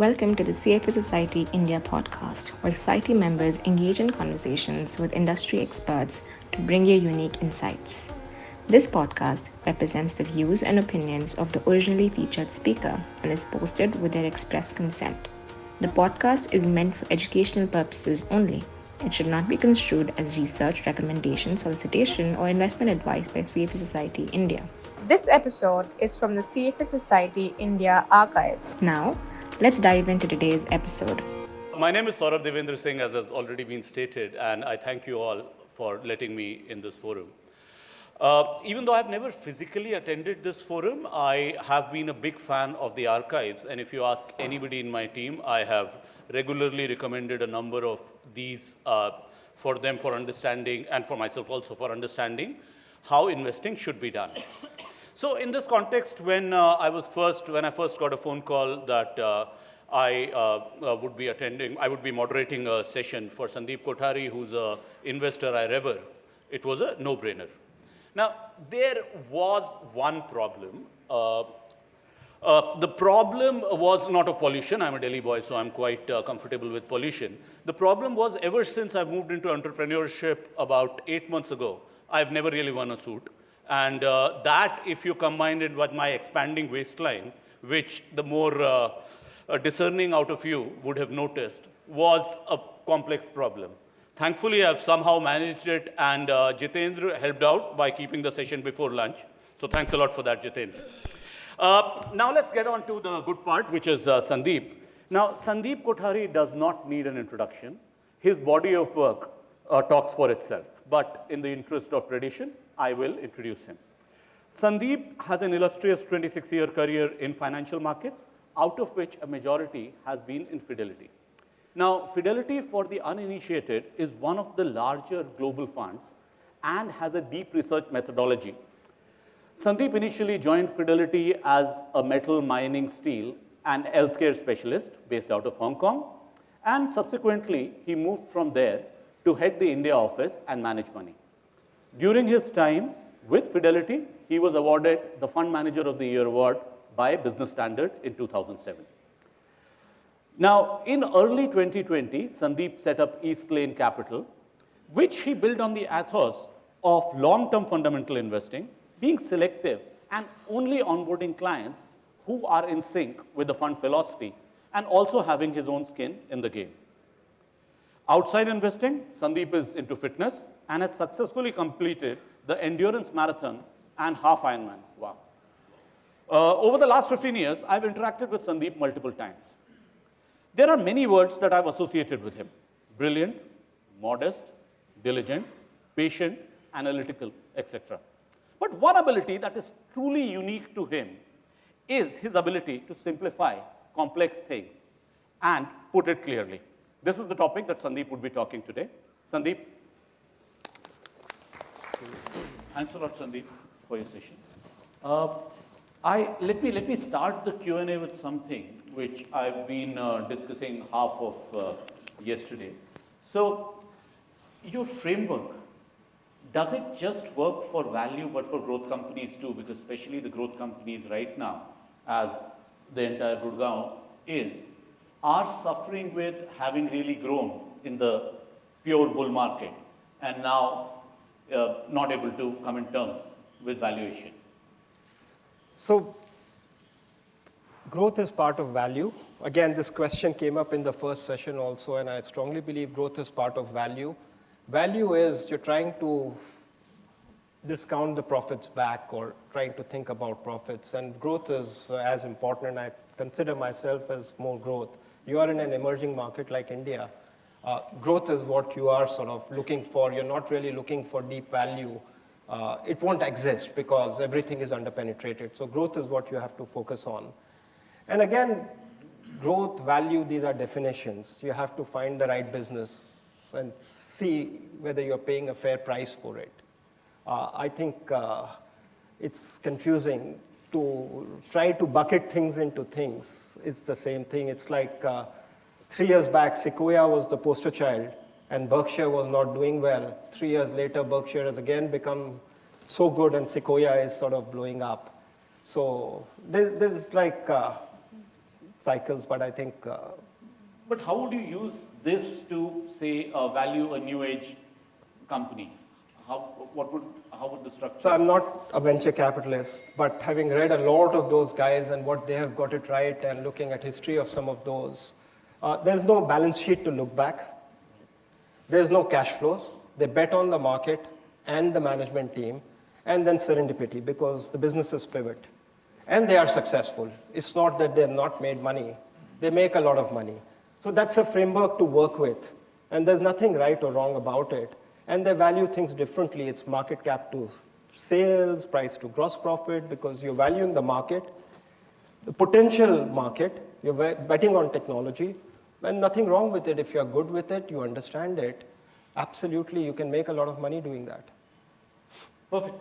Welcome to the CFA Society India podcast, where society members engage in conversations with industry experts to bring you unique insights. This podcast represents the views and opinions of the originally featured speaker and is posted with their express consent. The podcast is meant for educational purposes only. It should not be construed as research, recommendation, solicitation, or investment advice by CFA Society India. This episode is from the CFA Society India archives. Now, let's dive into today's episode. My name is Saurabh Singh, as has already been stated, and I thank you all for letting me in this forum. Even though I've never physically attended this forum, I have been a big fan of the archives, and if you ask anybody in my team, I have regularly recommended a number of these for them for understanding, and for myself also for understanding how investing should be done. So in this context, when I first got a phone call that I would be moderating a session for Sandeep Kothari, who's an investor I revere, it was a no-brainer. Now, there was one problem. The problem was not of pollution. I'm a Delhi boy, so I'm quite comfortable with pollution. The problem was, ever since I moved into entrepreneurship about 8 months ago, I've never really worn a suit. And that, if you combine it with my expanding waistline, which the more discerning out of you would have noticed, was a complex problem. Thankfully, I've somehow managed it, and Jitendra helped out by keeping the session before lunch. So thanks a lot for that, Jitendra. Now let's get on to the good part, which is Sandeep. Now, Sandeep Kothari does not need an introduction. His body of work talks for itself. But in the interest of tradition, I will introduce him. Sandeep has an illustrious 26-year career in financial markets, out of which a majority has been in Fidelity. Now, Fidelity, for the uninitiated, is one of the larger global funds and has a deep research methodology. Sandeep initially joined Fidelity as a metal, mining, steel, and healthcare specialist based out of Hong Kong, and subsequently, he moved from there to head the India office and manage money. During his time with Fidelity, he was awarded the Fund Manager of the Year award by Business Standard in 2007. Now, in early 2020, Sandeep set up East Lane Capital, which he built on the ethos of long-term fundamental investing, being selective and only onboarding clients who are in sync with the fund philosophy, and also having his own skin in the game. Outside investing, Sandeep is into fitness and has successfully completed the endurance marathon and half Ironman. Wow. Over the last 15 years, I've interacted with Sandeep multiple times. There are many words that I've associated with him: brilliant, modest, diligent, patient, analytical, etc. But one ability that is truly unique to him is his ability to simplify complex things and put it clearly. This is the topic that Sandeep would be talking today. Sandeep. Thanks a lot, Sandeep, for your session. Let me start the Q&A with something which I've been discussing half of yesterday. So, your framework, does it just work for value but for growth companies too? Because especially the growth companies right now, as the entire Gurgaon is, are suffering with having really grown in the pure bull market and now not able to come in terms with valuation. So, growth is part of value. Again, this question came up in the first session also, and I strongly believe growth is part of value. Value is you're trying to discount the profits back or trying to think about profits, and growth is as important, and I consider myself as more growth. You are in an emerging market like India. Growth is what you are sort of looking for. You're not really looking for deep value. It won't exist because everything is underpenetrated. So growth is what you have to focus on. And again, growth, value, these are definitions. You have to find the right business and see whether you're paying a fair price for it. I think it's confusing to try to bucket things into things. It's the same thing. It's like 3 years back, Sequoia was the poster child, and Berkshire was not doing well. 3 years later, Berkshire has again become so good, and Sequoia is sort of blowing up. So there's like cycles, but I think. But how would you use this to, say, value a new age company? How would the structure? So I'm not a venture capitalist, but having read a lot of those guys and what they have got it right and looking at history of some of those, there's no balance sheet to look back. There's no cash flows. They bet on the market and the management team, and then serendipity because the businesses pivot. And they are successful. It's not that they have not made money. They make a lot of money. So that's a framework to work with. And there's nothing right or wrong about it. And they value things differently. It's market cap to sales, price to gross profit, because you're valuing the market, the potential market, you're betting on technology, and nothing wrong with it. If you're good with it, you understand it, absolutely, you can make a lot of money doing that. Perfect.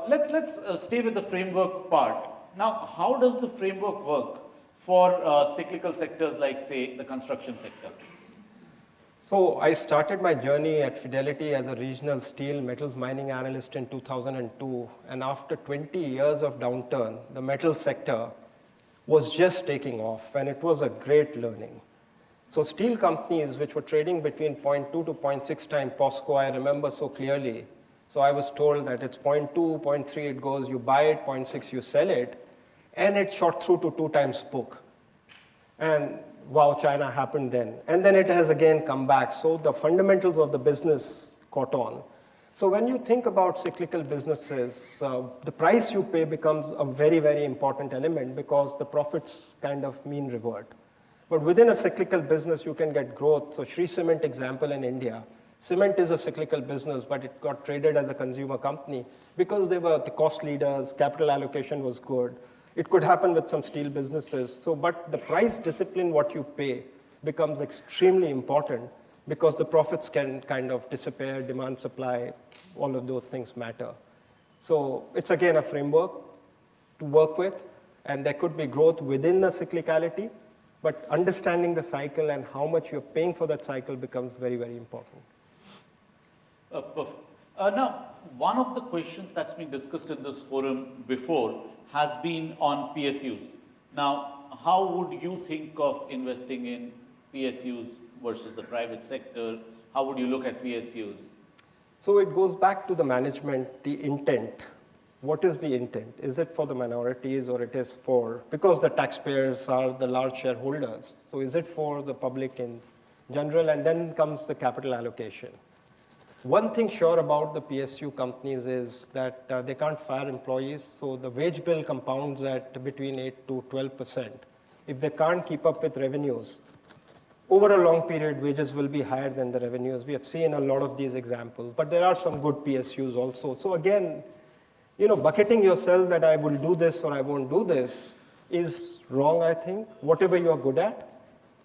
Let's stay with the framework part. Now, how does the framework work for cyclical sectors like, say, the construction sector? So I started my journey at Fidelity as a regional steel metals mining analyst in 2002. And after 20 years of downturn, the metal sector was just taking off, and it was a great learning. So steel companies which were trading between 0.2 to 0.6 times POSCO, I remember so clearly. So I was told that it's 0.2, 0.3 it goes, you buy it, 0.6 you sell it, and it shot through to 2 times book. And wow, China happened then. And then it has again come back. So the fundamentals of the business caught on. So when you think about cyclical businesses, the price you pay becomes a very, very important element because the profits kind of mean reward. But within a cyclical business, you can get growth. So Shree Cement example in India, cement is a cyclical business, but it got traded as a consumer company because they were the cost leaders, capital allocation was good. It could happen with some steel businesses. So, but the price discipline, what you pay, becomes extremely important because the profits can kind of disappear, demand, supply, all of those things matter. So it's again a framework to work with, and there could be growth within the cyclicality, but understanding the cycle and how much you're paying for that cycle becomes very, very important. Perfect. Now, one of the questions that's been discussed in this forum before has been on PSUs. Now, how would you think of investing in PSUs versus the private sector? How would you look at PSUs? So it goes back to the management, the intent. What is the intent? Is it for the minorities or it is for, because the taxpayers are the large shareholders, so is it for the public in general? And then comes the capital allocation. One thing sure about the PSU companies is that they can't fire employees, so the wage bill compounds at between 8 to 12%. If they can't keep up with revenues, over a long period, wages will be higher than the revenues. We have seen a lot of these examples, but there are some good PSUs also. So again, bucketing yourself that I will do this or I won't do this is wrong, I think, whatever you're good at.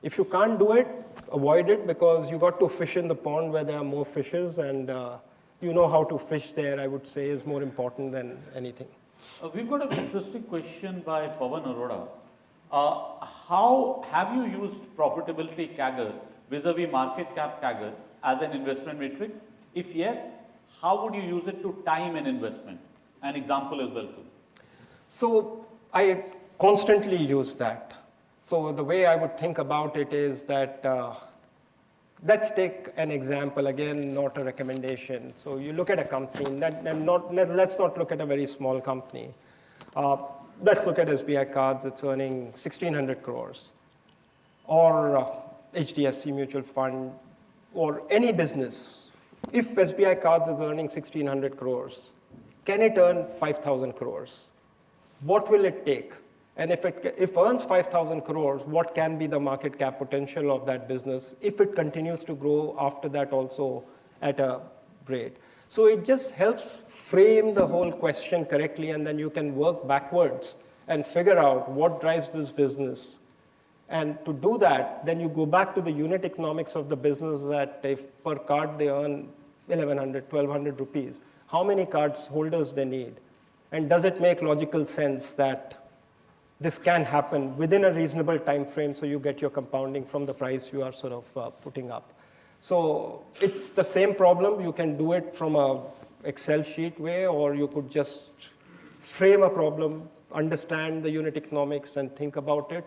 If you can't do it, avoid it because you got to fish in the pond where there are more fishes, and you know how to fish there, I would say, is more important than anything. We've got an interesting question by Pawan Arora. How have you used profitability CAGR vis-a-vis market cap CAGR as an investment matrix? If yes, how would you use it to time an investment? An example as well too. So I constantly use that. So the way I would think about it is that, let's take an example, again, not a recommendation. So you look at a company, let's not look at a very small company. Let's look at SBI Cards, it's earning 1,600 crores. Or HDFC Mutual Fund, or any business. If SBI Cards is earning 1,600 crores, can it earn 5,000 crores? What will it take? And if it earns 5,000 crores, what can be the market cap potential of that business if it continues to grow after that also at a rate? So it just helps frame the whole question correctly, and then you can work backwards and figure out what drives this business. And to do that, then you go back to the unit economics of the business, that if per card they earn 1,100, 1,200 rupees, how many cards holders they need? And does it make logical sense that this can happen within a reasonable time frame so you get your compounding from the price you are sort of putting up? So it's the same problem. You can do it from a Excel sheet way, or you could just frame a problem, understand the unit economics and think about it.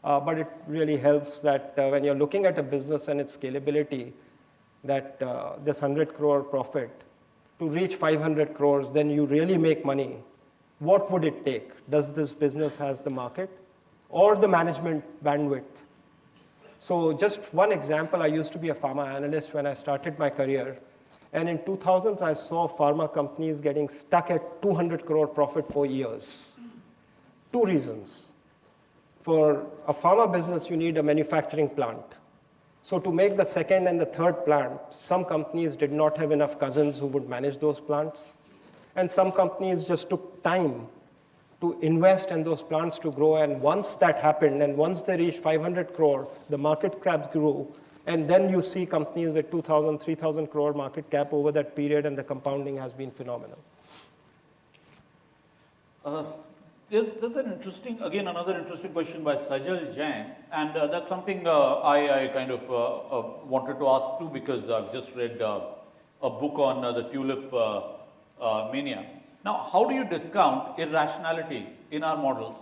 but it really helps that when you're looking at a business and its scalability, that this 100 crore profit, to reach 500 crores, then you really make money. What would it take? Does this business has the market or the management bandwidth? So just one example, I used to be a pharma analyst when I started my career. And in 2000s, I saw pharma companies getting stuck at 200 crore profit for years. Two reasons. For a pharma business, you need a manufacturing plant. So to make the second and the third plant, some companies did not have enough cousins who would manage those plants. And some companies just took time to invest in those plants to grow. And once that happened, and once they reached 500 crore, the market caps grew. And then you see companies with 2,000, 3,000 crore market cap over that period, and the compounding has been phenomenal. There's an interesting, again, another interesting question by Sajal Jain, and that's something I kind of wanted to ask too, because I've just read a book on the tulip mania. Now, how do you discount irrationality in our models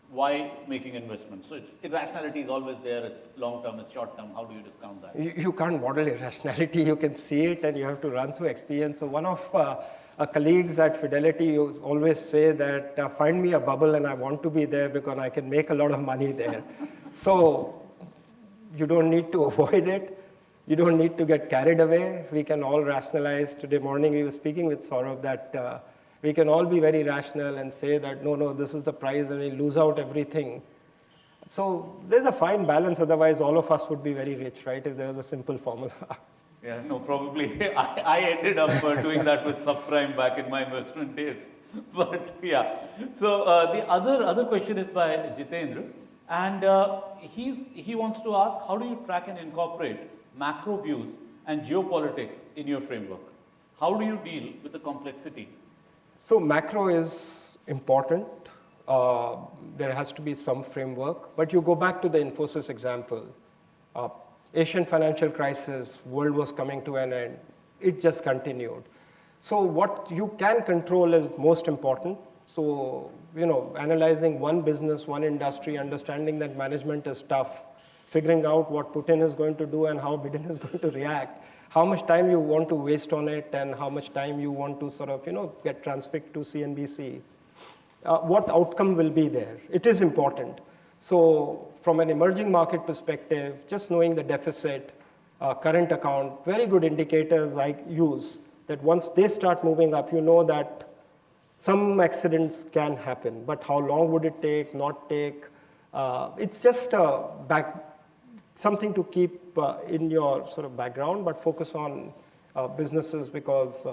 while making investments? So irrationality is always there, it's long term, it's short term. How do you discount that? You can't model irrationality, you can see it and you have to run through experience. So one of our colleagues at Fidelity always say that find me a bubble and I want to be there because I can make a lot of money there. So you don't need to avoid it. You don't need to get carried away. We can all rationalize. Today morning we were speaking with Saurabh that we can all be very rational and say that, no, this is the price and we lose out everything. So there's a fine balance, otherwise all of us would be very rich, right, if there was a simple formula. Yeah, no, probably. I ended up doing that with subprime back in my investment days. But yeah, so the other question is by Jitendra. And he wants to ask, how do you track and incorporate macro views and geopolitics in your framework? How do you deal with the complexity? So macro is important. There has to be some framework. But you go back to the Infosys example. Asian financial crisis, world was coming to an end. It just continued. So what you can control is most important. So, analyzing one business, one industry, understanding that management is tough, figuring out what Putin is going to do and how Biden is going to react, how much time you want to waste on it and how much time you want to sort of, get transfixed to CNBC. What outcome will be there? It is important. So from an emerging market perspective, just knowing the deficit, current account, very good indicators I use that once they start moving up, you know that some accidents can happen, but how long would it take, not take? It's just something to keep in your sort of background, but focus on businesses because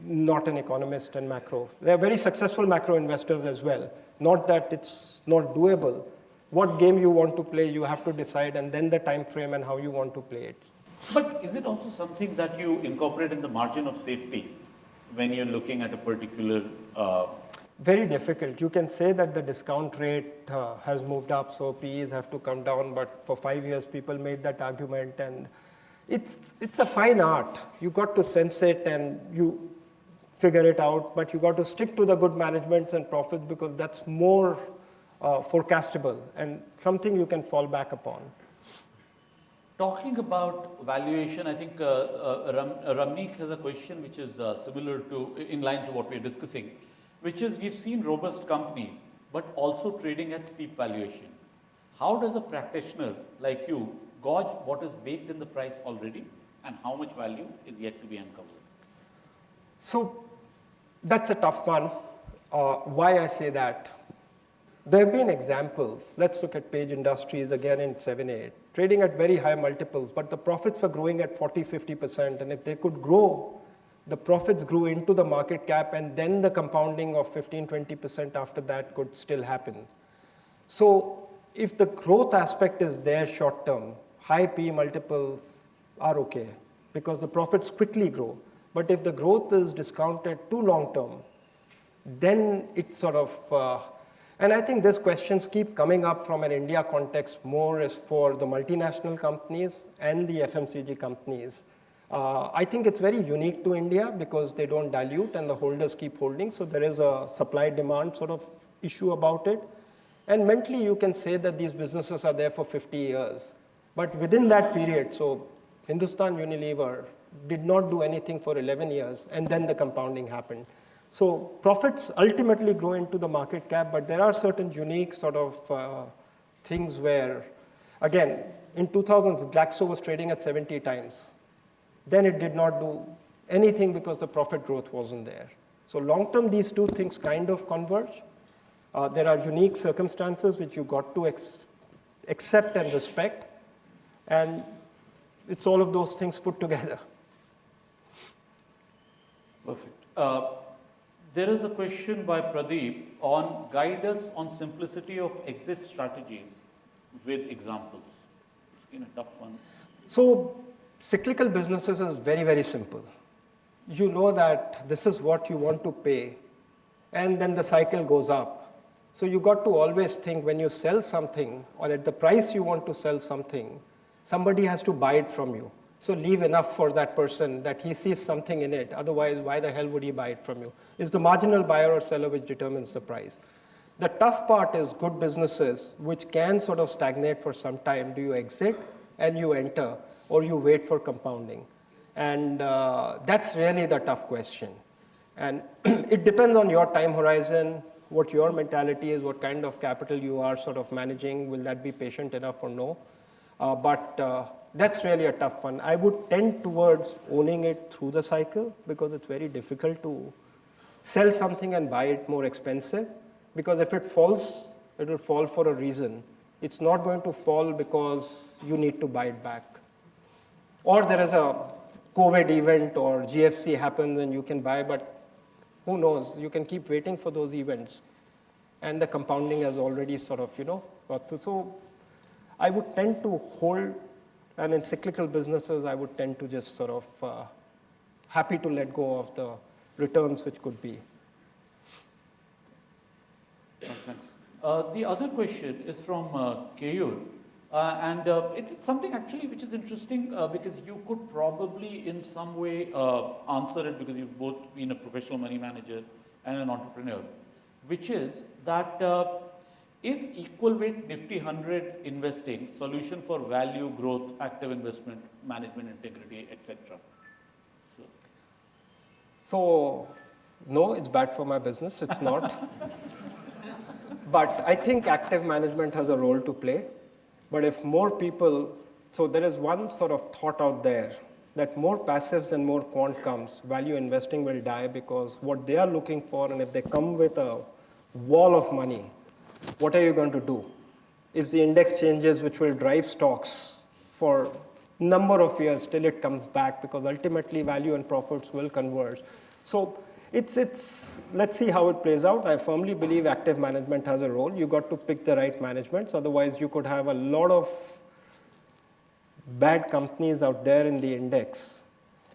not an economist and macro. They are very successful macro investors as well. Not that it's not doable. What game you want to play, you have to decide, and then the time frame and how you want to play it. But is it also something that you incorporate in the margin of safety when you're looking at a particular... Very difficult. You can say that the discount rate has moved up, so PEs have to come down, but for 5 years people made that argument, and it's a fine art. You got to sense it and you figure it out, but you got to stick to the good managements and profits because that's more forecastable and something you can fall back upon. Talking about valuation, I think Ramneek has a question which is similar to, in line to what we're discussing, which is we've seen robust companies, but also trading at steep valuation. How does a practitioner like you gauge what is baked in the price already and how much value is yet to be uncovered? So that's a tough one. Why I say that? There have been examples. Let's look at Page Industries again in 7-8, trading at very high multiples, but the profits were growing at 40, 50%. And if they could grow, the profits grew into the market cap, and then the compounding of 15, 20% after that could still happen. So if the growth aspect is there short term, high P multiples are okay because the profits quickly grow. But if the growth is discounted too long term, then it's sort of, and I think these questions keep coming up from an India context more is for the multinational companies and the FMCG companies. I think it's very unique to India because they don't dilute and the holders keep holding. So there is a supply-demand sort of issue about it. And mentally, you can say that these businesses are there for 50 years. But within that period, so Hindustan Unilever did not do anything for 11 years, and then the compounding happened. So profits ultimately grow into the market cap, but there are certain unique sort of things where, again, in 2000, Glaxo was trading at 70 times. Then it did not do anything because the profit growth wasn't there. So long term, these two things kind of converge. There are unique circumstances which you got to accept and respect, and it's all of those things put together. Perfect. There is a question by Pradeep on guide us on simplicity of exit strategies with examples. It's been a tough one. So cyclical businesses is very, very simple. You know that this is what you want to pay, and then the cycle goes up. So you got to always think when you sell something or at the price you want to sell something, somebody has to buy it from you. So leave enough for that person that he sees something in it. Otherwise, why the hell would he buy it from you? It's the marginal buyer or seller which determines the price. The tough part is good businesses which can sort of stagnate for some time. Do you exit and you enter, or you wait for compounding? And that's really the tough question. And it depends on your time horizon, what your mentality is, what kind of capital you are sort of managing. Will that be patient enough or no? But that's really a tough one. I would tend towards owning it through the cycle because it's very difficult to sell something and buy it more expensive. Because if it falls, it will fall for a reason. It's not going to fall because you need to buy it back. Or there is a COVID event or GFC happens and you can buy, but who knows? You can keep waiting for those events. And the compounding has already sort of, got to. So I would tend to hold, and in cyclical businesses, I would tend to just sort of happy to let go of the returns which could be. Thanks. The other question is from Keyur. And it's something actually which is interesting because you could probably in some way answer it because you've both been a professional money manager and an entrepreneur, which is that is equal weight Nifty 100 investing solution for value, growth, active investment, management integrity, etc.? So no, it's bad for my business. It's not. But I think active management has a role to play. But if more people, so there is one sort of thought out there that more passives and more quant comes, value investing will die because what they are looking for, and if they come with a wall of money, what are you going to do? Is the index changes which will drive stocks for number of years till it comes back, because ultimately value and profits will converge. So let's see how it plays out. I firmly believe active management has a role. You got to pick the right managements. Otherwise, you could have a lot of bad companies out there in the index.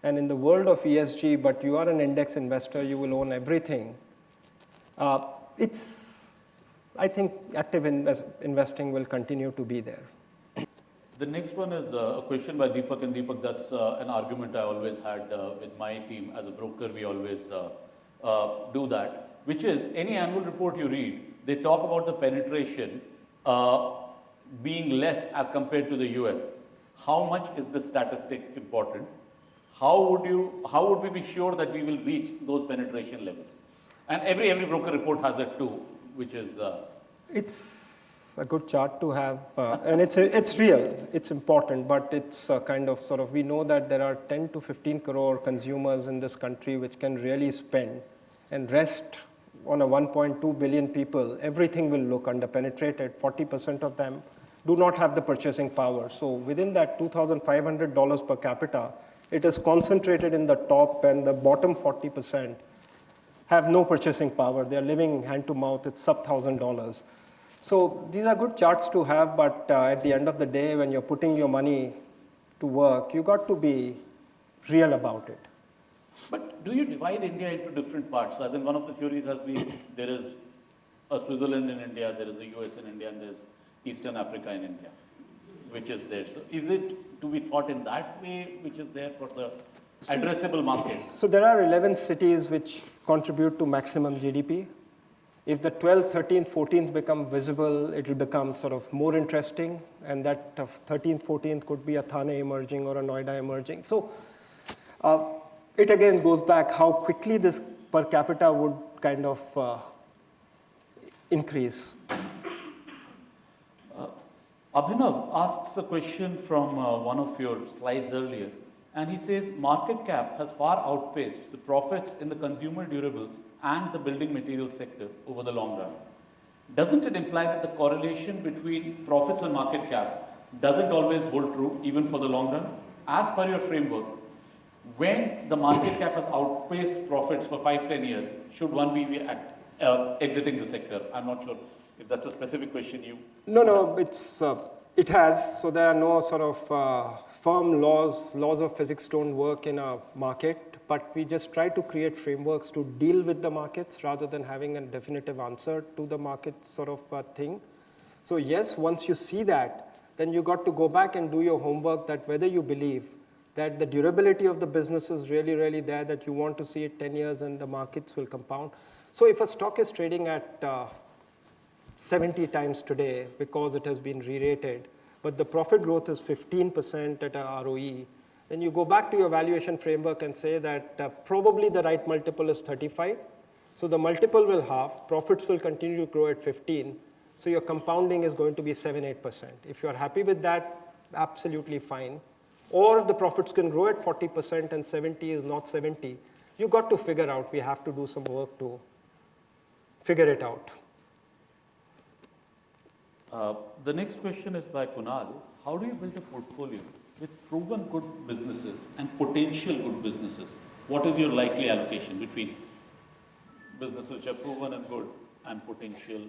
And in the world of ESG, but you are an index investor, you will own everything. I think active investing will continue to be there. The next one is a question by Deepak, and Deepak, that's an argument I always had with my team. As a broker, we always do that, which is any annual report you read, they talk about the penetration being less as compared to the US. How much is this statistic important? How would we be sure that we will reach those penetration levels? And every broker report has it too, which is... It's a good chart to have, and it's real, it's important, but it's kind of sort of, we know that there are 10 to 15 crore consumers in this country which can really spend, and rest on a 1.2 billion people, everything will look under-penetrated. 40% of them do not have the purchasing power. So within that $2,500 per capita, it is concentrated in the top, and the bottom 40% have no purchasing power. They're living hand to mouth, it's sub $1,000. So these are good charts to have, but at the end of the day, when you're putting your money to work, you got to be real about it. But do you divide India into different parts? So I think one of the theories has been there is a Switzerland in India, there is a US in India, and there's Eastern Africa in India, which is there. So is it to be thought in that way, which is there for the addressable market? So there are 11 cities which contribute to maximum GDP. If the 12th, 13th, 14th become visible, it will become sort of more interesting, and that 13th, 14th could be a Thane emerging or a Noida emerging. So it again goes back how quickly this per capita would kind of increase. Abhinav asks a question from one of your slides earlier, and he says market cap has far outpaced the profits in the consumer durables and the building material sector over the long run. Doesn't it imply that the correlation between profits and market cap doesn't always hold true even for the long run? As per your framework, when the market cap has outpaced profits for 5-10 years, should one be exiting the sector? I'm not sure if that's a specific question you... No, it has. So there are no sort of firm laws of physics don't work in a market, but we just try to create frameworks to deal with the markets rather than having a definitive answer to the market sort of thing. So yes, once you see that, then you got to go back and do your homework that whether you believe that the durability of the business is really, really there, that you want to see it 10 years and the markets will compound. So if a stock is trading at 70 times today because it has been re-rated, but the profit growth is 15% at a ROE, then you go back to your valuation framework and say that probably the right multiple is 35. So the multiple will halve, profits will continue to grow at 15, so your compounding is going to be 7-8%. If you're happy with that, absolutely fine. Or the profits can grow at 40% and 70 is not 70. You got to figure out, we have to do some work to figure it out. The next question is by Kunal. How do you build a portfolio with proven good businesses and potential good businesses? What is your likely allocation between businesses which are proven and good and potential?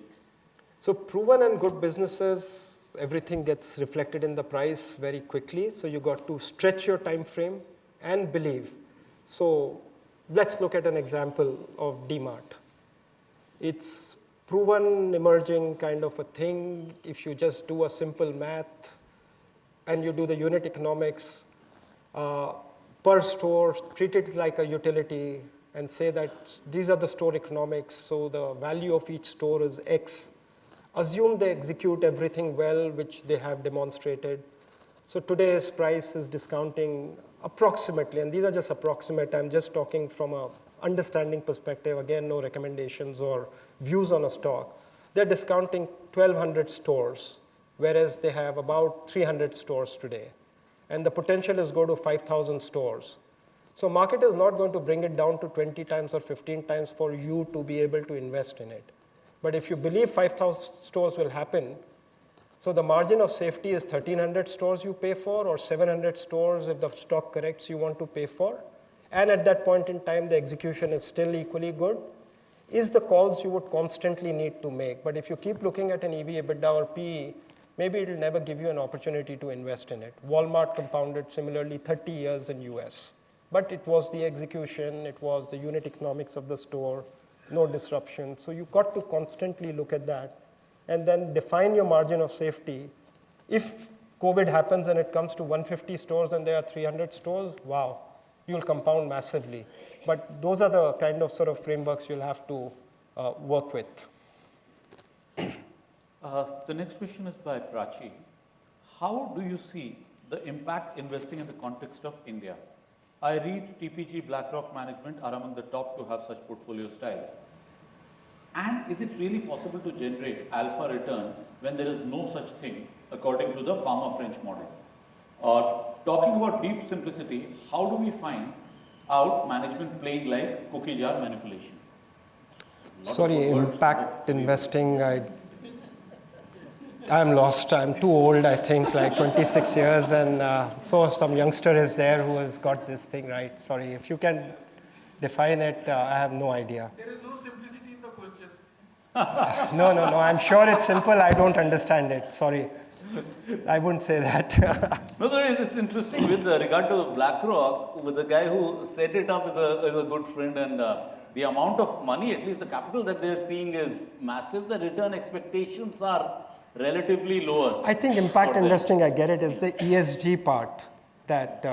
So proven and good businesses, everything gets reflected in the price very quickly. So you got to stretch your time frame and believe. So let's look at an example of DMart. It's proven emerging kind of a thing. If you just do a simple math and you do the unit economics per store, treat it like a utility and say that these are the store economics, so the value of each store is X. Assume they execute everything well, which they have demonstrated. So today's price is discounting approximately, and these are just approximate, I'm just talking from a understanding perspective, again, no recommendations or views on a stock. They're discounting 1,200 stores, whereas they have about 300 stores today. And the potential is go to 5,000 stores. So market is not going to bring it down to 20 times or 15 times for you to be able to invest in it. But if you believe 5,000 stores will happen, so the margin of safety is 1,300 stores you pay for, or 700 stores if the stock corrects you want to pay for. And at that point in time, the execution is still equally good, is the calls you would constantly need to make. But if you keep looking at an EV, EBITDA, or PE, maybe it will never give you an opportunity to invest in it. Walmart compounded similarly 30 years in US. But it was the execution, it was the unit economics of the store, no disruption. So you've got to constantly look at that and then define your margin of safety. If COVID happens and it comes to 150 stores and there are 300 stores, wow, you'll compound massively. But those are the kind of sort of frameworks you'll have to work with. The next question is by Prachi. How do you see the impact investing in the context of India? I read TPG BlackRock Management are among the top to have such portfolio style. And is it really possible to generate alpha return when there is no such thing according to the Pharma French model? Talking about deep simplicity, how do we find out management playing like cookie jar manipulation? Sorry, impact investing, I'm lost. I'm too old, I think, like 26 years. And so some youngster is there who has got this thing right. Sorry, if you can define it, I have no idea. There is no simplicity in the question. No. I'm sure it's simple. I don't understand it. Sorry. I wouldn't say that. No, it's interesting with regard to BlackRock, with the guy who set it up is a good friend, and the amount of money, at least the capital that they're seeing is massive. The return expectations are relatively lower. I think impact investing, I get it, is the ESG part that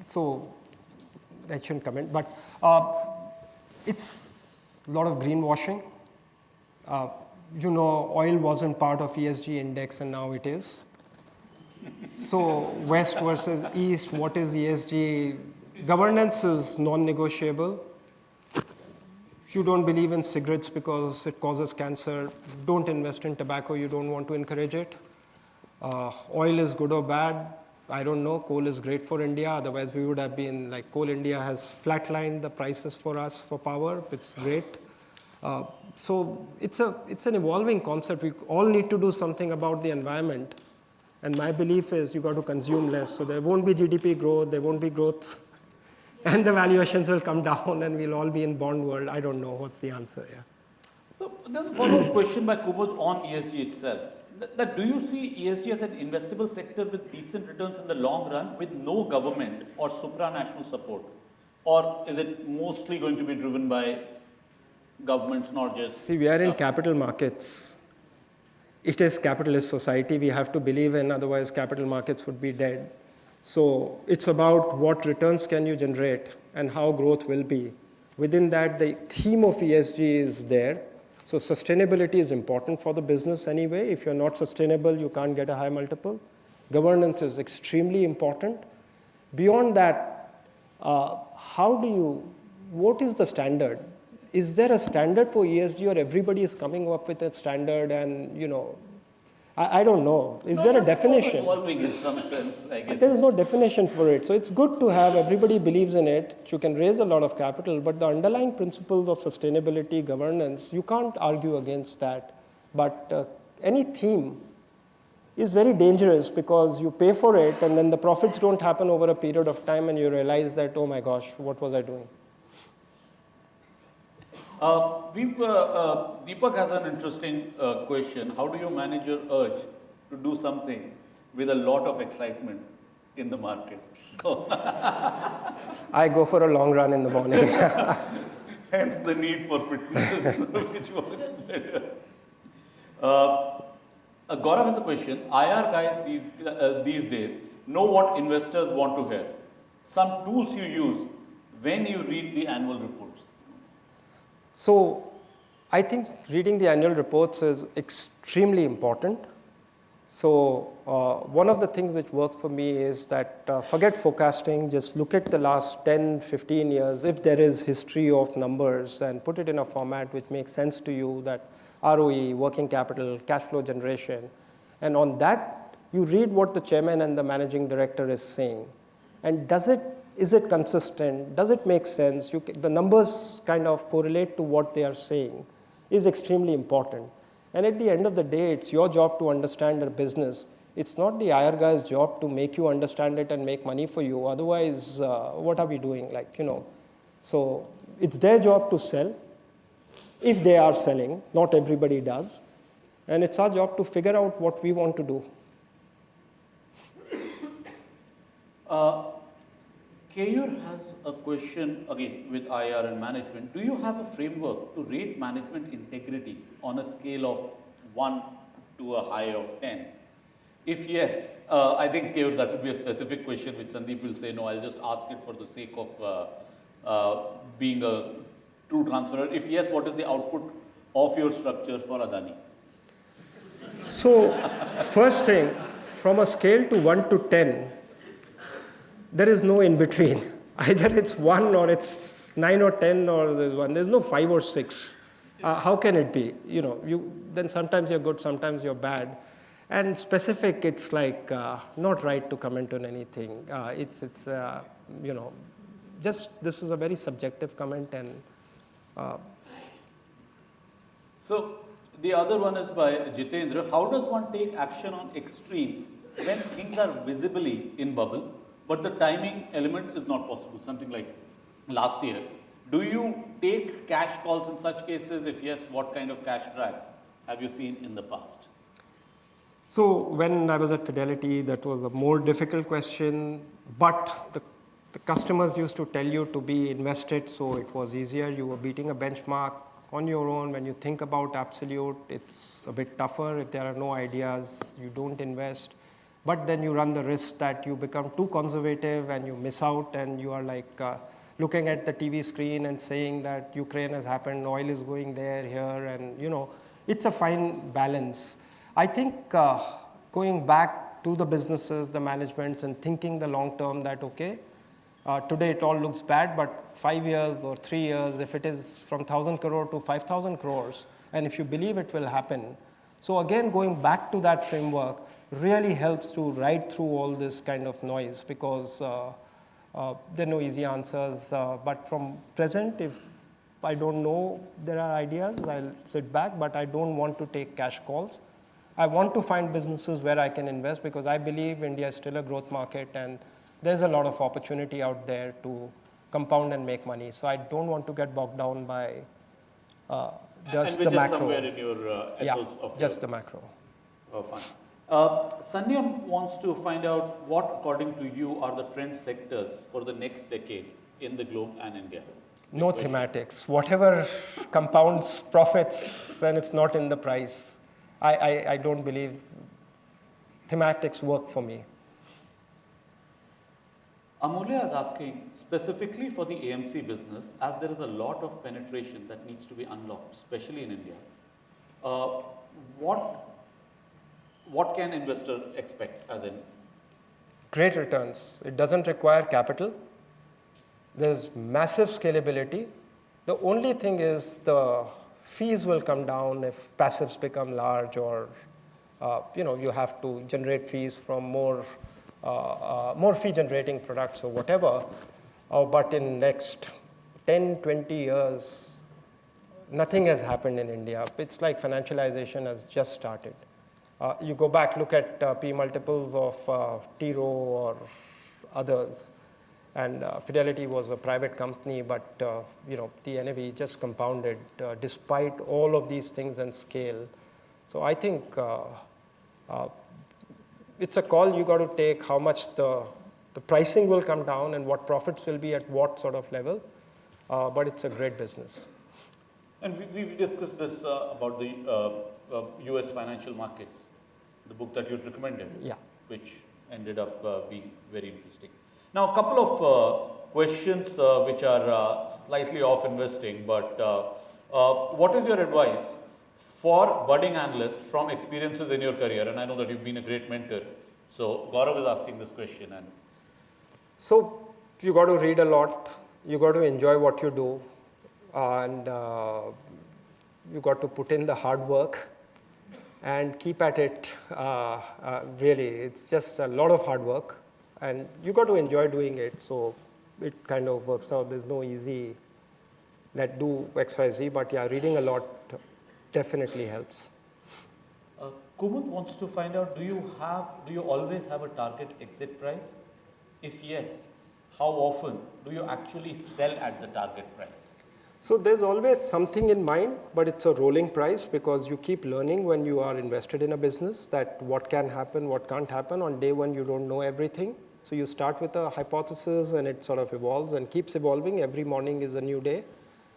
so I shouldn't comment, but it's a lot of greenwashing. Oil wasn't part of ESG index and now it is. So West versus East, what is ESG? Governance is non-negotiable. You don't believe in cigarettes because it causes cancer. Don't invest in tobacco, you don't want to encourage it. Oil is good or bad, I don't know. Coal is great for India, otherwise we would have been like Coal India has flatlined the prices for us for power, it's great. So it's an evolving concept. We all need to do something about the environment. And my belief is you got to consume less. So there won't be GDP growth, there won't be growth. And the valuations will come down and we'll all be in bond world. I don't know what's the answer, yeah. So there's a follow-up question by Kubod on ESG itself. That do you see ESG as an investable sector with decent returns in the long run with no government or supranational support? Or is it mostly going to be driven by governments, not just... See, we are in capital markets. It is capitalist society we have to believe in, otherwise capital markets would be dead. So it's about what returns can you generate and how growth will be. Within that, the theme of ESG is there. So sustainability is important for the business anyway. If you're not sustainable, you can't get a high multiple. Governance is extremely important. Beyond that, what is the standard? Is there a standard for ESG or everybody is coming up with a standard and, I don't know. Is there a definition? Evolving in some sense, I guess. There is no definition for it. So it's good to have, everybody believes in it. You can raise a lot of capital, but the underlying principles of sustainability, governance, you can't argue against that. But any theme is very dangerous because you pay for it and then the profits don't happen over a period of time and you realize that, oh my gosh, what was I doing? Deepak has an interesting question. How do you manage your urge to do something with a lot of excitement in the market? So I go for a long run in the morning. Hence the need for fitness, which works better. Gaurav has a question. IR guys these days know what investors want to hear. Some tools you use when you read the annual reports. So I think reading the annual reports is extremely important. So one of the things which works for me is that forget forecasting, just look at the last 10, 15 years, if there is history of numbers and put it in a format which makes sense to you, that ROE, working capital, cash flow generation. And on that, you read what the chairman and the managing director is saying. And is it consistent? Does it make sense? The numbers kind of correlate to what they are saying is extremely important. And at the end of the day, it's your job to understand the business. It's not the IR guy's job to make you understand it and make money for you. Otherwise, what are we doing? So it's their job to sell. If they are selling, not everybody does. And it's our job to figure out what we want to do. Kayur has a question, again, with IR and management. Do you have a framework to rate management integrity on a scale of 1 to a high of 10? If yes, I think, Kayur, that would be a specific question which Sandeep will say, no, I'll just ask it for the sake of being a true transferer. If yes, what is the output of your structure for Adani? So, first thing, from a scale to 1 to 10, there is no in between. Either it's 1 or it's 9 or 10 or there's 1. There's no 5 or 6. How can it be? Then sometimes you're good, sometimes you're bad. And specific, it's like not right to comment on anything. Just this is a very subjective comment. And so the other one is by Jitendra. How does one take action on extremes when things are visibly in bubble, but the timing element is not possible? Something like last year. Do you take cash calls in such cases? If yes, what kind of cash drags have you seen in the past? So when I was at Fidelity, that was a more difficult question, but the customers used to tell you to be invested, so it was easier. You were beating a benchmark on your own. When you think about absolute, it's a bit tougher. If there are no ideas, you don't invest. But then you run the risk that you become too conservative and you miss out and you are like, looking at the TV screen and saying that Ukraine has happened, oil is going there, here, and it's a fine balance. I think going back to the businesses, the managements, and thinking the long term that, okay, today it all looks bad, but 5 years or 3 years, if it is from 1,000 crore to 5,000 crores, and if you believe it will happen. So again, going back to that framework really helps to ride through all this kind of noise, because there are no easy answers. But from present, if I don't know there are ideas, I'll sit back, but I don't want to take cash calls. I want to find businesses where I can invest, because I believe India is still a growth market and there's a lot of opportunity out there to compound and make money. So I don't want to get bogged down by just the macro. And which is somewhere in your ethos of just the macro. Fine. Sandeep wants to find out what, according to you, are the trend sectors for the next decade in the globe and India? No thematics. Whatever compounds profits, then it's not in the price. I don't believe thematics work for me. Amulya is asking specifically for the AMC business, as there is a lot of penetration that needs to be unlocked, especially in India. What can investor expect, as in? Great returns. It doesn't require capital. There's massive scalability. The only thing is the fees will come down if passives become large, or you have to generate fees from more fee generating products or whatever. But in next 10, 20 years, nothing has happened in India. It's like financialization has just started. You go back, look at P multiples of T Rowe or others. And Fidelity was a private company, but the NAV just compounded despite all of these things and scale. So I think it's a call you got to take, how much the pricing will come down and what profits will be at what sort of level. But it's a great business. And we've discussed this about the US financial markets, the book that you recommended, which ended up being very interesting. Now, a couple of questions which are slightly off investing, but what is your advice for budding analysts from experiences in your career? And I know that you've been a great mentor. So Gaurav is asking this question. And so you got to read a lot. You got to enjoy what you do. And you got to put in the hard work and keep at it. Really, it's just a lot of hard work. And you got to enjoy doing it, so it kind of works out. There's no easy that do X, Y, Z, but yeah, reading a lot definitely helps. Kumud wants to find out, do you always have a target exit price? If yes, how often do you actually sell at the target price? So there's always something in mind, but it's a rolling price, because you keep learning when you are invested in a business that what can happen, what can't happen. On day one, you don't know everything. So you start with a hypothesis and it sort of evolves and keeps evolving. Every morning is a new day.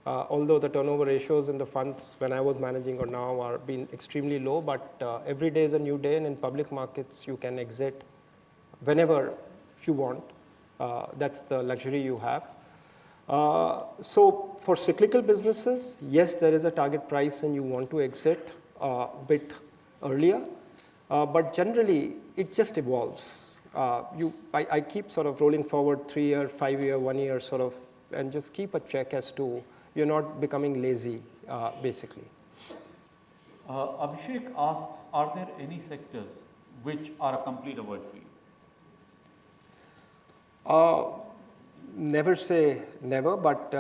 Although the turnover ratios in the funds when I was managing or now are being extremely low, but every day is a new day, and in public markets you can exit whenever you want. That's the luxury you have. So for cyclical businesses, yes, there is a target price and you want to exit a bit earlier, but generally it just evolves. I keep sort of rolling forward 3 year, 5 year, 1 year sort of, and just keep a check as to you're not becoming lazy, basically. Abhishek asks, are there any sectors which are a complete avoid for you? Never say never, but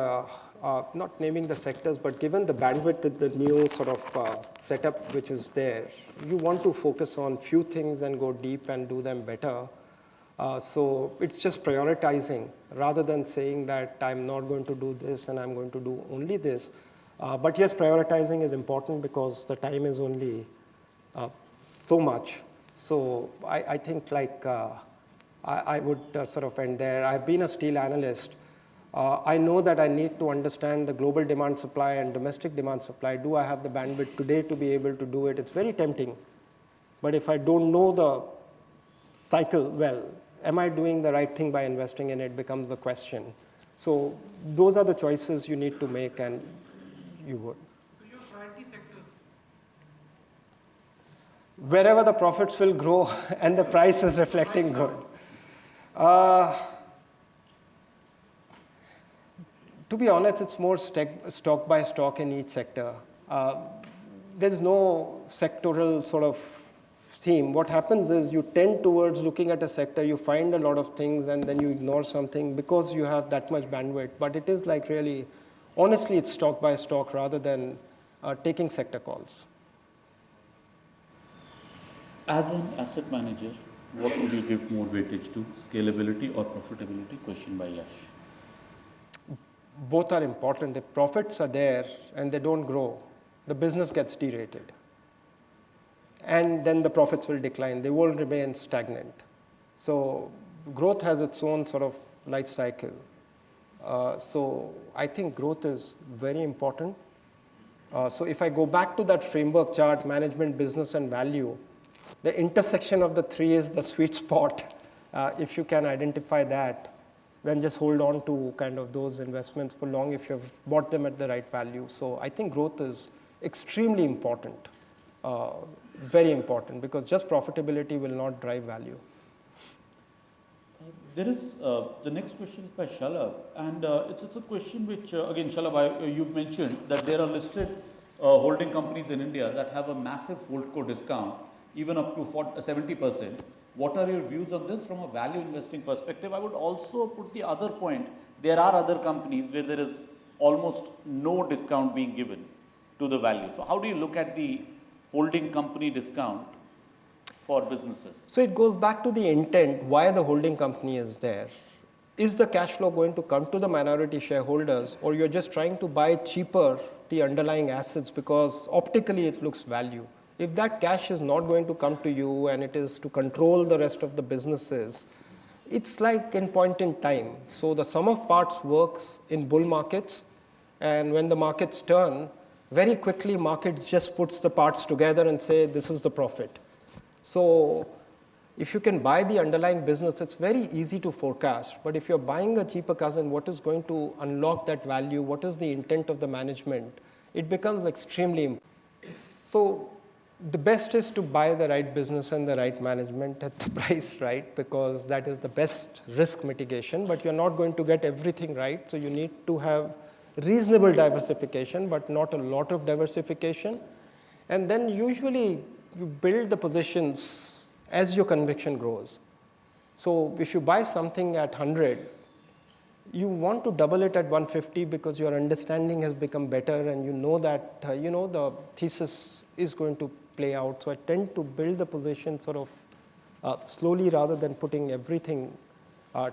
not naming the sectors, but given the bandwidth that the new sort of setup which is there, you want to focus on few things and go deep and do them better. So it's just prioritizing rather than saying that I'm not going to do this and I'm going to do only this. But yes, prioritizing is important because the time is only so much. So I think like I would sort of end there. I've been a steel analyst. I know that I need to understand the global demand supply and domestic demand supply. Do I have the bandwidth today to be able to do it? It's very tempting. But if I don't know the cycle well, am I doing the right thing by investing in it becomes the question. So those are the choices you need to make, and you would. So your priority sectors, Wherever the profits will grow and the price is reflecting good. To be honest, it's more stock by stock in each sector. There's no sectoral sort of theme. What happens is you tend towards looking at a sector, you find a lot of things, and then you ignore something because you have that much bandwidth. But it is like really, honestly, it's stock by stock rather than taking sector calls. As an asset manager, what would you give more weightage to, scalability or profitability? Question by Yash. Both are important. If profits are there and they don't grow, the business gets derated. And then the profits will decline. They won't remain stagnant. So growth has its own sort of life cycle. So I think growth is very important. So if I go back to that framework chart, management, business, and value, the intersection of the three is the sweet spot. If you can identify that, then just hold on to kind of those investments for long if you've bought them at the right value. So I think growth is extremely important, very important, because just profitability will not drive value. There is the next question is by Shalabh, and it's a question which, again, Shalabh, you've mentioned that there are listed holding companies in India that have a massive holdco discount, even up to 70%. What are your views on this from a value investing perspective? I would also put the other point, there are other companies where there is almost no discount being given to the value. So how do you look at the holding company discount for businesses? So it goes back to the intent, why the holding company is there. Is the cash flow going to come to the minority shareholders, or you're just trying to buy cheaper the underlying assets because optically it looks value? If that cash is not going to come to you and it is to control the rest of the businesses, it's like in point in time. So the sum of parts works in bull markets, and when the markets turn, very quickly markets just puts the parts together and say this is the profit. So if you can buy the underlying business, it's very easy to forecast. But if you're buying a cheaper cousin, what is going to unlock that value? What is the intent of the management? It becomes extremely important. So the best is to buy the right business and the right management at the price right, because that is the best risk mitigation, but you're not going to get everything right. So you need to have reasonable diversification, but not a lot of diversification. And then usually you build the positions as your conviction grows. So if you buy something at 100, you want to double it at 150 because your understanding has become better and you know that the thesis is going to play out. So I tend to build the position sort of slowly rather than putting everything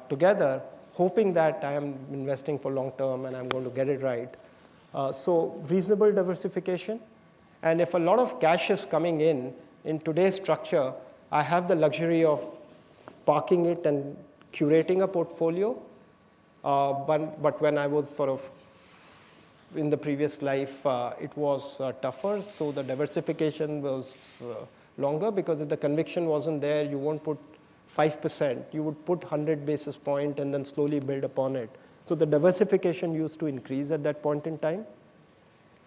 together, hoping that I am investing for long term and I'm going to get it right. So reasonable diversification. And if a lot of cash is coming in today's structure, I have the luxury of parking it and curating a portfolio. But when I was sort of in the previous life, it was tougher. So the diversification was longer, because if the conviction wasn't there, you won't put 5%. You would put 100 basis point and then slowly build upon it. So the diversification used to increase at that point in time.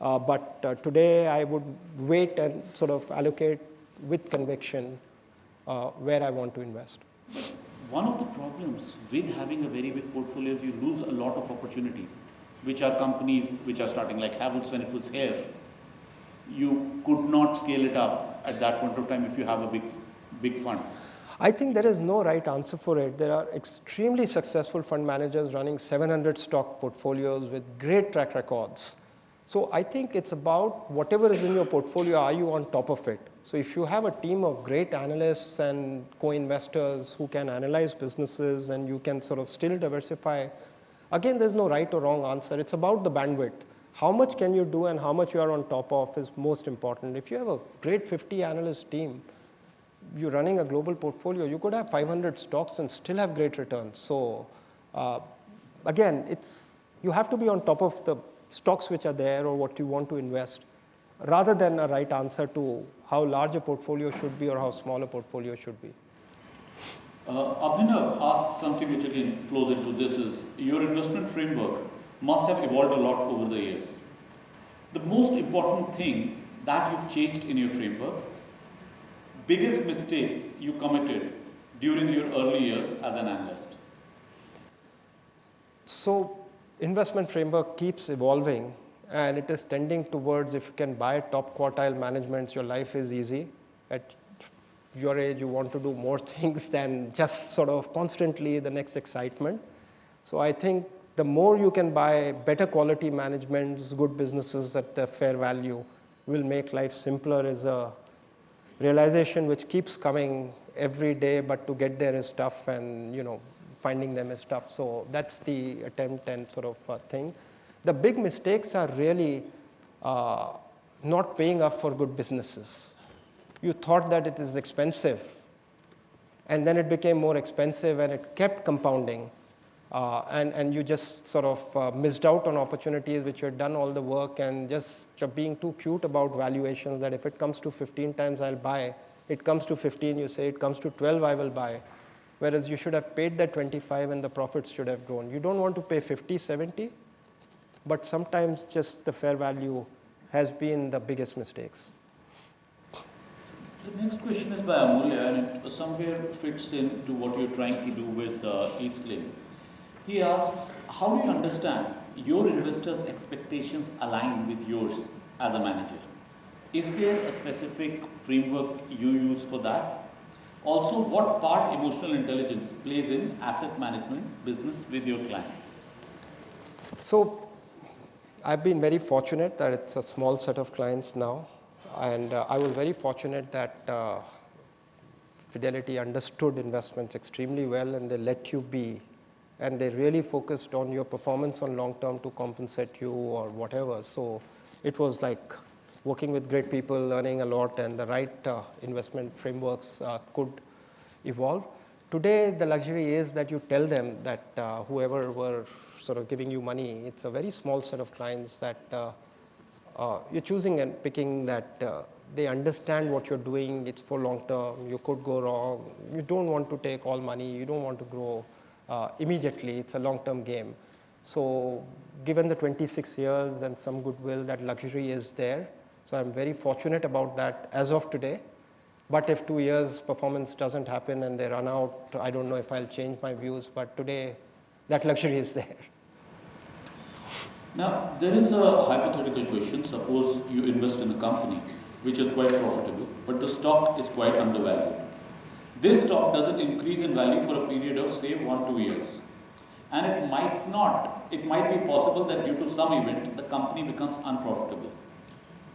But today I would wait and sort of allocate with conviction where I want to invest. One of the problems with having a very big portfolio is you lose a lot of opportunities, which are companies which are starting, like Havells when it was here. You could not scale it up at that point of time if you have a big fund. I think there is no right answer for it. There are extremely successful fund managers running 700 stock portfolios with great track records. So I think it's about whatever is in your portfolio, are you on top of it? So if you have a team of great analysts and co-investors who can analyze businesses and you can sort of still diversify, again, there's no right or wrong answer. It's about the bandwidth. How much can you do and how much you are on top of is most important. If you have a great 50 analyst team, you're running a global portfolio, you could have 500 stocks and still have great returns. So again, you have to be on top of the stocks which are there or what you want to invest, rather than a right answer to how large a portfolio should be or how small a portfolio should be. Abhinav asked something which again flows into this is, your investment framework must have evolved a lot over the years. The most important thing that you've changed in your framework, biggest mistakes you committed during your early years as an analyst. So investment framework keeps evolving, and it is tending towards, if you can buy top quartile managements, your life is easy. At your age, you want to do more things than just sort of constantly the next excitement. So I think the more you can buy better quality managements, good businesses at a fair value, will make life simpler, is a realization which keeps coming every day, but to get there is tough, and finding them is tough. So that's the attempt and sort of thing. The big mistakes are really not paying up for good businesses. You thought that it is expensive, and then it became more expensive, and it kept compounding. And you just sort of missed out on opportunities which you had done all the work, and just being too cute about valuations that if it comes to 15 times, I'll buy. It comes to 15, you say, it comes to 12, I will buy. Whereas you should have paid that 25 and the profits should have grown. You don't want to pay 50, 70, but sometimes just the fair value has been the biggest mistakes. The next question is by Amulya, and it somewhere fits into what you're trying to do with Eastlink. He asks, how do you understand your investors' expectations align with yours as a manager? Is there a specific framework you use for that? Also, what part emotional intelligence plays in asset management business with your clients? So I've been very fortunate that it's a small set of clients now. And I was very fortunate that Fidelity understood investments extremely well, and they let you be. And they really focused on your performance on long term to compensate you or whatever. So it was like working with great people, learning a lot, and the right investment frameworks could evolve. Today, the luxury is that you tell them that whoever were sort of giving you money, it's a very small set of clients that you're choosing and picking, that they understand what you're doing. It's for long term. You could go wrong. You don't want to take all money. You don't want to grow immediately. It's a long-term game. So given the 26 years and some goodwill, that luxury is there. So I'm very fortunate about that as of today. But if 2 years performance doesn't happen and they run out, I don't know if I'll change my views. But today, that luxury is there. Now, there is a hypothetical question. Suppose you invest in a company which is quite profitable, but the stock is quite undervalued. This stock doesn't increase in value for a period of, say, 1-2 years. And it might be possible that due to some event, the company becomes unprofitable.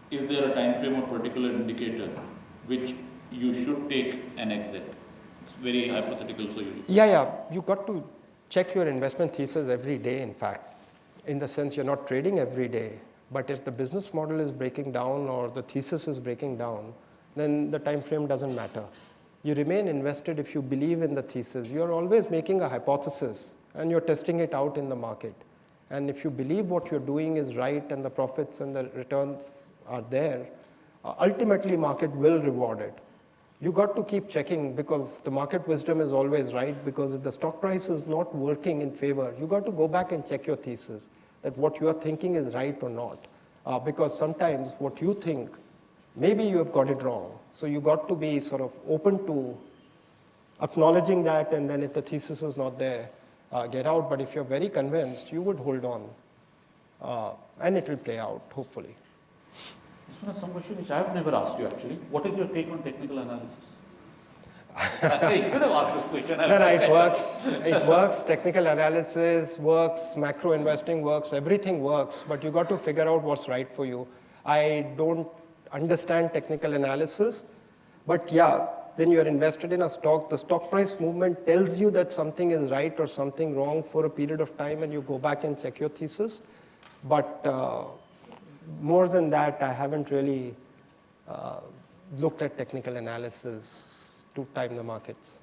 Is there a time frame or particular indicator which you should take an exit? It's very hypothetical, so you... Yeah. You got to check your investment thesis every day, in fact. In the sense, you're not trading every day. But if the business model is breaking down or the thesis is breaking down, then the time frame doesn't matter. You remain invested if you believe in the thesis. You're always making a hypothesis and you're testing it out in the market. And if you believe what you're doing is right and the profits and the returns are there, ultimately market will reward it. You got to keep checking, because the market wisdom is always right, because if the stock price is not working in favor, you got to go back and check your thesis, that what you are thinking is right or not. Because sometimes what you think, maybe you have got it wrong. So you got to be sort of open to acknowledging that, and then if the thesis is not there, get out. But if you're very convinced, you would hold on, and it will play out, hopefully. This is some question which I have never asked you actually. What is your take on technical analysis? You could have asked this question. No, it works. It works. Technical analysis works. Macro investing works. Everything works. But you got to figure out what's right for you. I don't understand technical analysis, but yeah, when you're invested in a stock, the stock price movement tells you that something is right or something wrong for a period of time, and you go back and check your thesis. But more than that, I haven't really looked at technical analysis to time the markets.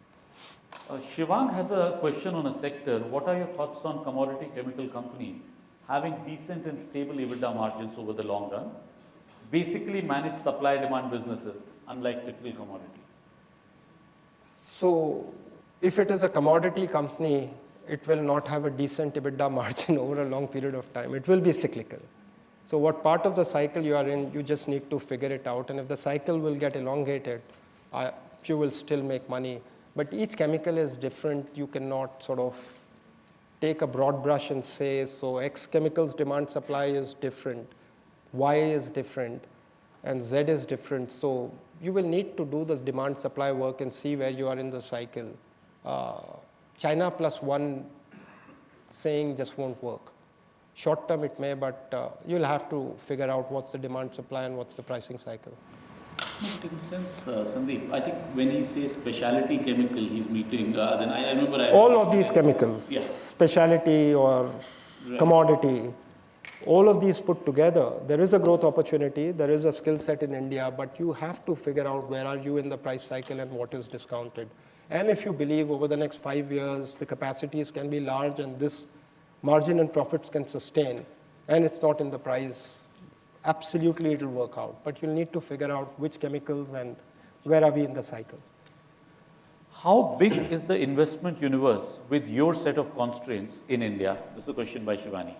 Shivang has a question on a sector. What are your thoughts on commodity chemical companies having decent and stable EBITDA margins over the long run? Basically manage supply-demand businesses, unlike typical commodity. So If it is a commodity company, it will not have a decent EBITDA margin over a long period of time. It will be cyclical. So what part of the cycle you are in, you just need to figure it out. And if the cycle will get elongated, you will still make money. But each chemical is different. You cannot sort of take a broad brush and say, so X chemicals demand supply is different, Y is different, and Z is different. So you will need to do the demand supply work and see where you are in the cycle. China plus one saying just won't work. Short term it may, but you'll have to figure out what's the demand supply and what's the pricing cycle. But in a sense, Sandeep, I think when he says specialty chemical, he's meeting, then I remember... all of these chemicals, yeah. Specialty or commodity, all of these put together, there is a growth opportunity, there is a skill set in India, but you have to figure out where are you in the price cycle and what is discounted. And if you believe over the next 5 years, the capacities can be large and this margin and profits can sustain, and it's not in the price, absolutely it will work out. But you'll need to figure out which chemicals and where are we in the cycle. How big is the investment universe with your set of constraints in India? This is a question by Shivani.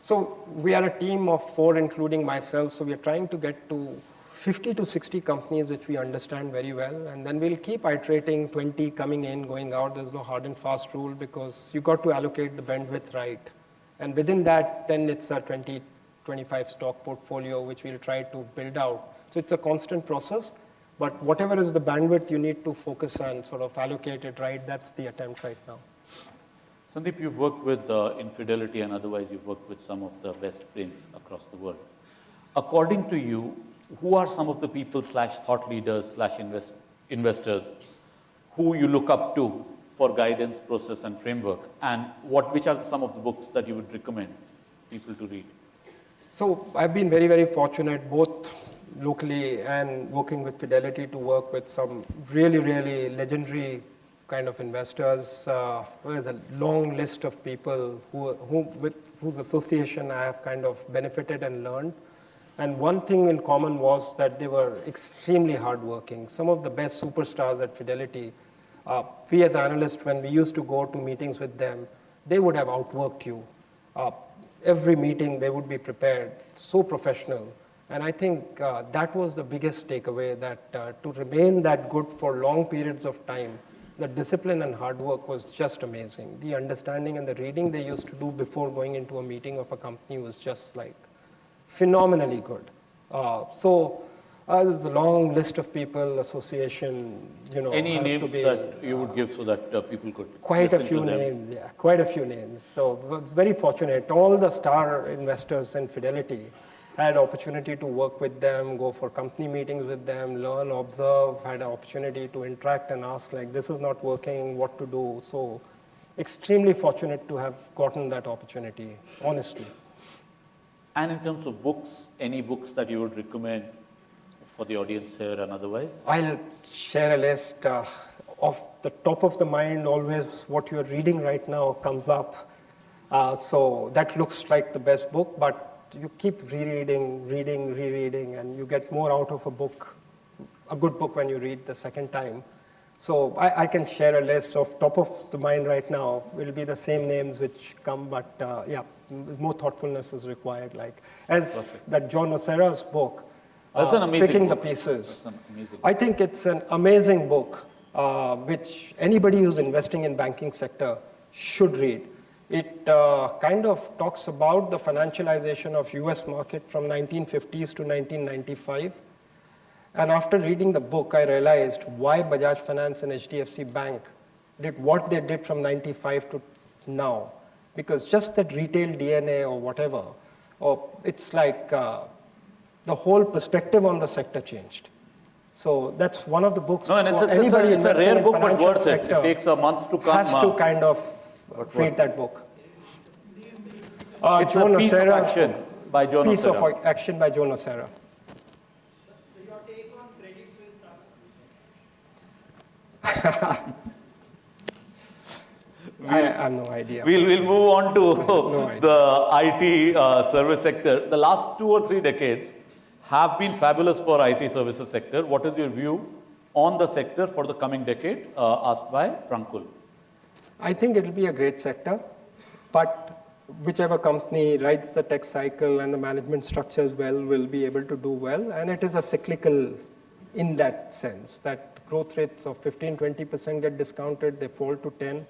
So we are a team of 4, including myself, so we are trying to get to 50 to 60 companies which we understand very well, and then we'll keep iterating, 20 coming in, going out. There's no hard and fast rule because you got to allocate the bandwidth right. And within that, then it's a 20, 25 stock portfolio which we'll try to build out. So it's a constant process, but whatever is the bandwidth you need to focus on, sort of allocate it right, that's the attempt right now. Sandeep, you've worked with Infidelity and otherwise you've worked with some of the best brains across the world. According to you, who are some of the people / thought leaders / investors who you look up to for guidance, process and framework, and which are some of the books that you would recommend people to read? So I've been very, very fortunate both locally and working with Fidelity to work with some really, really legendary kind of investors. There's a long list of people with whose association I have kind of benefited and learned. And one thing in common was that they were extremely hardworking. Some of the best superstars at Fidelity, we as analysts, when we used to go to meetings with them, they would have outworked you. Every meeting they would be prepared, so professional. And I think that was the biggest takeaway, that to remain that good for long periods of time, the discipline and hard work was just amazing. The understanding and the reading they used to do before going into a meeting of a company was just like phenomenally good. There's a long list of people, association, Any names that you would give so that people could quite a few names, yeah, quite a few names. So I was very fortunate. All the star investors in Fidelity had opportunity to work with them, go for company meetings with them, learn, observe, had an opportunity to interact and ask like, this is not working, what to do. So extremely fortunate to have gotten that opportunity, honestly. And in terms of books, any books that you would recommend for the audience here and otherwise? I'll share a list. Off the top of the mind, always what you're reading right now comes up. So that looks like the best book, but you keep rereading, rereading, and you get more out of a good book when you read the second time. So I can share a list of top of the mind right now. Will be the same names which come, but yeah, more thoughtfulness is required. Like as Perfect. That John Nocera's book, That's an amazing Picking book. the Pieces. That's an amazing I think it's an amazing book, which anybody who's investing in banking sector should read. It kind of talks about the financialization of US market from 1950s to 1995. And after reading the book, I realized why Bajaj Finance and HDFC Bank did what they did from 95 to now. Because just that retail DNA or whatever, it's like the whole perspective on the sector changed. So that's one of the books. No, and it's a rare book, but worth it. It takes a month to come. Has to kind of read that book. It's a piece of action by John Nocera. Piece of action by John Nocera. So your take on Credit Suisse I have no idea. We'll move on to the IT service sector. The last 2 or 3 decades have been fabulous for IT services sector. What is your view on the sector for the coming decade, asked by Prankul. I think it'll be a great sector, but whichever company rides the tech cycle and the management structures well will be able to do well. And it is a cyclical in that sense, that growth rates of 15-20% get discounted, they fall to 10.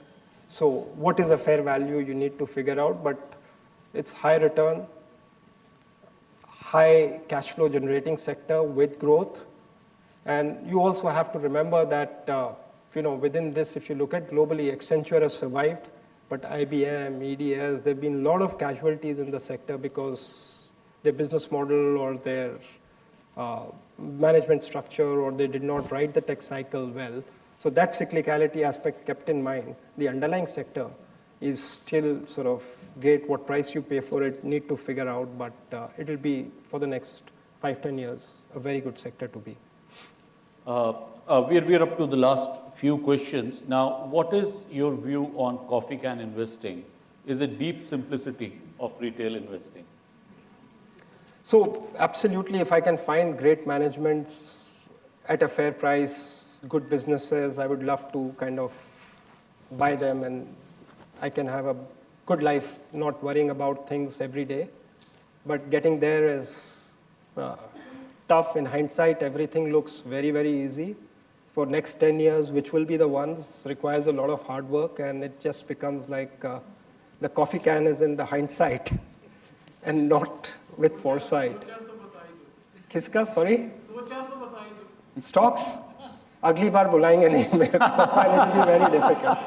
So what is a fair value you need to figure out, but it's high return, high cash flow generating sector with growth. And you also have to remember that within this, if you look at globally, Accenture has survived, but IBM, EDS, there have been a lot of casualties in the sector because their business model or their management structure, or they did not ride the tech cycle well. So that cyclicality aspect kept in mind, the underlying sector is still sort of great. What price you pay for it, need to figure out, but it will be, for the next 5-10 years, a very good sector to be. We're up to the last few questions. Now, what is your view on coffee can investing? Is it deep simplicity of retail investing? So absolutely, if I can find great managements at a fair price, good businesses, I would love to kind of buy them, and I can have a good life, not worrying about things every day. But getting there is tough. In hindsight, everything looks very, very easy. For next 10 years, which will be the ones, requires a lot of hard work, and it just becomes like the coffee can is in the hindsight and not with foresight. Kiska, sorry? Stocks? Agli baar bulayenge nahi mere ko, and it will be very difficult.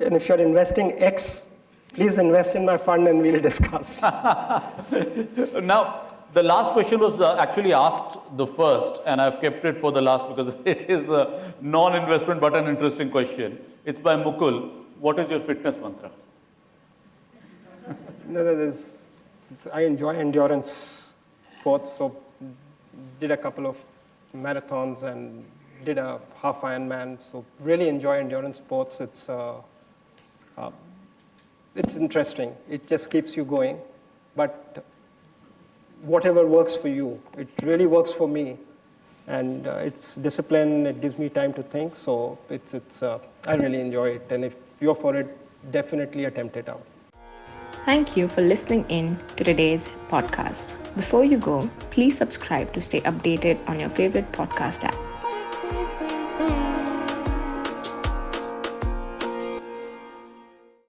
And if you're investing X, please invest in my fund and we'll discuss. Now, the last question was actually asked the first, and I've kept it for the last because it is a non-investment but an interesting question. It's by Mukul. What is your fitness mantra? I enjoy endurance sports, so did a couple of marathons and did a half Ironman, so really enjoy endurance sports. It's interesting. It just keeps you going, but whatever works for you, it really works for me, and it's discipline. It gives me time to think, so I really enjoy it, and if you're for it, definitely attempt it out. Thank you for listening in to today's podcast. Before you go, please subscribe to stay updated on your favorite podcast app.